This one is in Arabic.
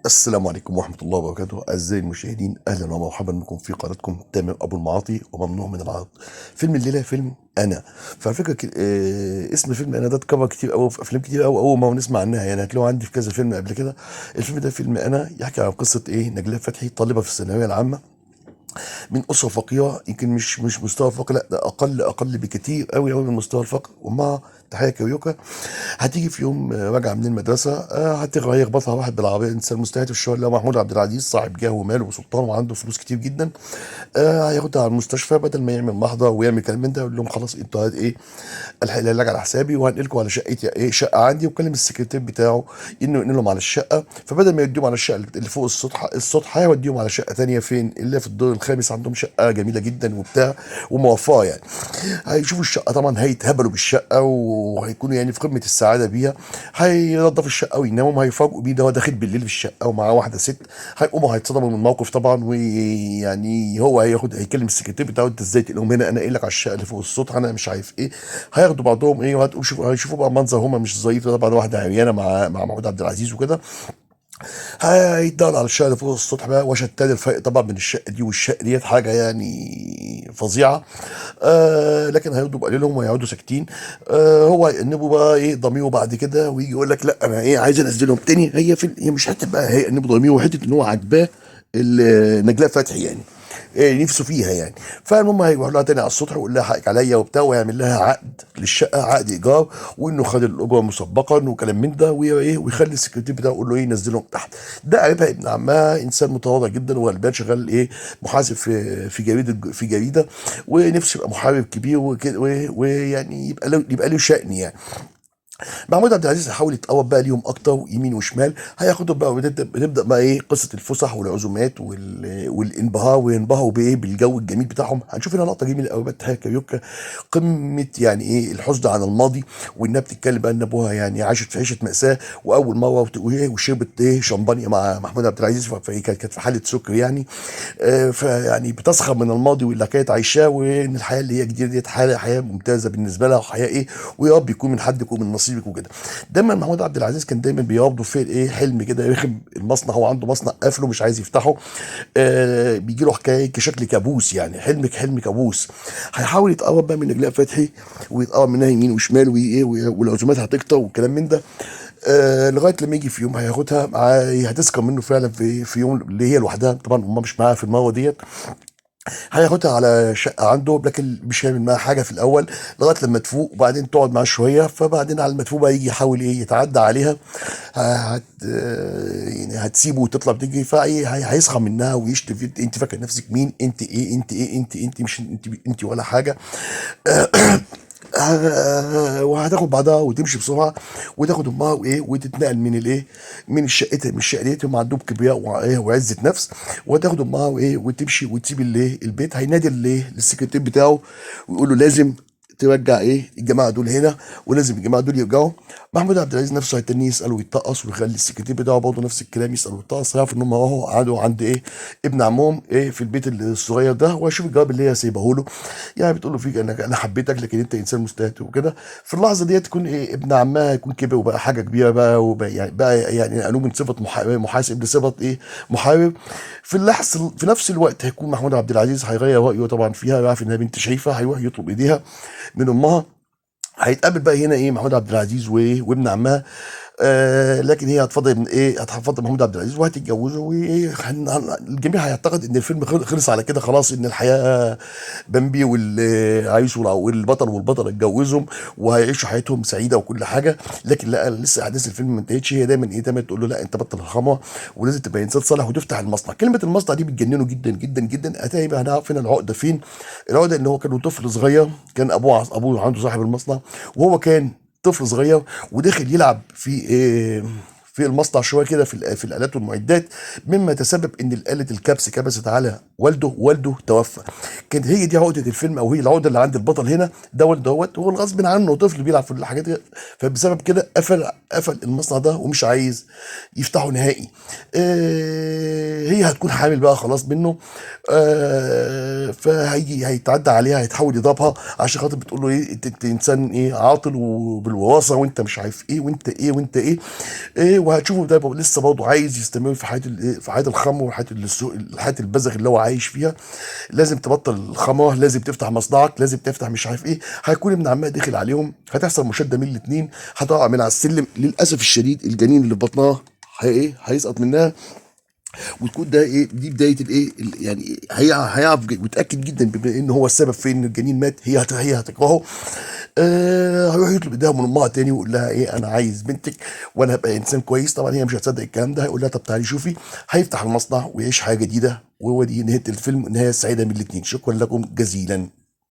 السلام عليكم ورحمة الله وبركاته أعزائي المشاهدين، أهلا ومرحبا بكم في قناتكم تامر أبو المعاطي وممنوع من العرض. فيلم الليلة فيلم أنا. فعلى فكرة اسم فيلم أنا ده اتكرر كتير أوي في أفلام كتير أوي، أول ما نسمع عنها يعني هتلاقوه عندي في كذا فيلم قبل كده. الفيلم ده فيلم أنا، يحكي عن قصة نجلاء فتحي، طالبة في الثانوية العامة من اسره فقيره، يمكن مش مستوى الفقر، لا ده اقل بكتير قوي قوي من مستوى الفقر. ومع تحيه كاريوكا هتيجي في يوم راجعه من المدرسه، هيخبطها واحد بالعربيه، انسان مستهدف الشهر اللي هو محمود عبد العزيز، صاحب جاه ومال وسلطان وعنده فلوس كتير جدا. هياخدها على المستشفى، بدل ما يعمل محضر ويعمل كلام من ده يقول لهم خلاص انتوا العلاج على حسابي، وهنقلكم على شقه عندي. وكلم السكرتير بتاعه انه ينقلهم على الشقه، فبدل ما يوديهم على الشقه اللي فوق السطح هيوديهم على شقه تانية فين، اللي في الدور الخامس، عندهم شقه جميله جدا وبتاع وموفره يعني. هيشوفوا الشقه طبعا، هيتهبلوا بالشقه وهيكونوا يعني في قمه السعاده بيها. هينضف الشقه ويناموا، هيفاجئوا بيه ده هو داخل بالليل في الشقه ومعاه واحده ست. هيقوموا هيتصدموا من الموقف طبعا، ويعني هو هيكلم السكرتير بتاعه، انت ازاي تقول هنا، انا قايل لك على الشقه اللي فوق السطح، انا مش عارف ايه. هياخدوا بعضهم وهتقول هيشوفوا بقى منظر هما مش ظريف ده، طبعا واحده عريانه مع محمود عبد العزيز وكده. هيدور على الشقه اللي فوق السطح بقى، وشتان الفرق طبعا من الشقه دي والشقه ديت، حاجه يعني فظيعه. لكن هياخدوا بقليلهم ويقعدوا ساكتين. هو هيأنبوا بقى ضميره بعد كده، ويجي يقول لك لا انا عايز انزلهم تاني. هي مش حته بقى هيأنبوا ضميره، وحته ان هو عاجباه نجلاء فتحي يعني، نفسه فيها يعني. فالمهم هيروح لها تاني على السطح ويقول لها حقك عليا وبتاع، ويعمل لها عقد للشقه، عقد ايجار، وانه خد الاجره مسبقا وكلام من ده، ويخلي السكرتير بتاعه يقول له ينزلهم تحت. ده قريبها ابن عمها، انسان متواضع جدا وغلبان، شغال محاسب في جريده، ونفسه يبقى محارب كبير وكده، ويعني يبقى له شأن يعني. محمود عبد العزيز هيحاول يتقرب بقى ليهم اكتر، يمين وشمال. هياخدهم بقى بتبدا بقى قصه الفسح والعزومات والانبهار، وينبهروا بالجو الجميل بتاعهم. هنشوف هنا لقطه جميله قوي بقى، كاريوكا قمه يعني الحزن عن الماضي، وانها بتتكلم بقى ان ابوها يعني عاشت في عيشه ماساه، واول مره وشربت شمبانيا مع محمود عبد العزيز، فهي كانت في حاله سكر يعني. فيعني بتسخر من الماضي واللي كانت عايشاه، وان الحياه اللي هي جديده ديت حياه ممتازه بالنسبه لها، وحياه ويا رب يكون من حدك ومن نصيبك وكده. دايما محمود عبد العزيز كان دايما بيربطه في حلم كده يخرب المصنع، هو عنده مصنع قافله مش عايز يفتحه. بيجي له حكايه كشكل كابوس يعني، حلم كابوس. هيحاول يتقرب بقى من نجلاء فتحي، ويتقرب منها يمين وشمال، والعزومات هتكتر وكلام من ده. لغايه لما يجي في يوم هياخدها معاه، هتسكر منه فعلا في يوم اللي هي لوحدها، طبعا امها مش معاها في المره ديت. هياخدها على شقة عنده، لكن مش هيعمل معاها حاجة في الأول لغاية لما تفوق، وبعدين تقعد معاه شوية. فبعدين على ما تفوق بقى يجي يحاول يتعدى عليها. يعني هتسيبه وتطلع بتجري، هيسخن منها ويشتم انت فاكر نفسك مين، انت مش انت ولا حاجة. وهتاخد بعضها وتمشي بسرعه، وتاخد امها وتتنقل من الشقه، من الشقه ديت. هم عندهم كبرياء وعزه نفس. وتاخد امها وتمشي وتسيب البيت. هينادي للسكرتير بتاعه ويقول له لازم ترجع الجماعه دول هنا، ولازم الجماعه دول يرجعوا. محمود عبد العزيز نفسه هيتنيه يسال ويتقص، ويخلي السكرتير بتاعه برضه نفس الكلام يسال ويتقص. يعرف ان هم اهو قعدوا عند ابن عمهم في البيت الصغير ده، وهشوف الجواب اللي هي سايبه له. يعني بتقول له فيك انا حبيتك، لكن انت انسان مستهتر وكده. في اللحظه ديت تكون ابن عمها يكون كبر وبقى حاجه كبيره بقى، وبقى يعني قالوا من صفه محاسب لصفه محارب. في نفس الوقت هيكون محمود عبد العزيز هيغير رايه طبعا فيها، يعرف انها بنت شريفه، هيروح يطلب ايديها من امها. هيتقابل بقى هنا محمود عبد العزيز وابن عمها. لكن هي هتفضل هتفضل محمود عبد العزيز وهتتجوزه، الجميع هيعتقد ان الفيلم خلص على كده خلاص، ان الحياه بامبي والعيش والبطل والبطل اتجوزهم وهيعيشوا حياتهم سعيده وكل حاجه. لكن لا، لسه احداث الفيلم ما انتهتش. هي دايما تقول له لا انت بطل الخمره، ولازم تبقى انسان صالح وتفتح المصنع. كلمه المصنع دي بتجننه جدا جدا جدا. اتاري بقى هنعرف هنا العقده فين. العقده ان هو كان طفل صغير، كان ابوه عنده صاحب المصنع، وهو كان طفل صغير وداخل يلعب في المصنع شويه كده في الالات والمعدات، مما تسبب ان الاله الكبس كبست على والده توفى. كانت هي دي عقده الفيلم، او هي العقده اللي عند البطل هنا. ده والده هو الغصب عنه طفل بيلعب في الحاجات دي، فبسبب كده قفل المصنع ده ومش عايز يفتحه نهائي. هي هتكون حامل بقى خلاص منه. هيتعدى عليها، هيتحاول يضربها عشان خاطر بتقول له انت انسان عاطل وبالوراثه، وانت مش عارف وانت وهتشوفوا ده لسه برضه عايز يستمر في حياه في حياه الخمر وحياه حياه البذخ اللي هو عايش فيها. لازم تبطل الخمره، لازم تفتح مصنعك، لازم تفتح مش عارف ايه. هيكون ابن عمها داخل عليهم، هتحصل مشاده من الاثنين، هتقع من على السلم، للاسف الشديد الجنين اللي في بطنها هيسقط منها. وتكون ده دي بدايه يعني هيعرف متاكد جدا بما ان هو السبب في ان الجنين مات. هي هتكرهه. هيروح يطلب ايديها من امها تاني ويقول لها انا عايز بنتك وانا هبقى انسان كويس. طبعا هي مش هتصدق الكلام ده، هيقول لها طب تعالي شوفي. هيفتح المصنع ويعيش حياه جديده. وهو دي نهايه الفيلم، نهايه سعيده من الاثنين. شكرا لكم جزيلا.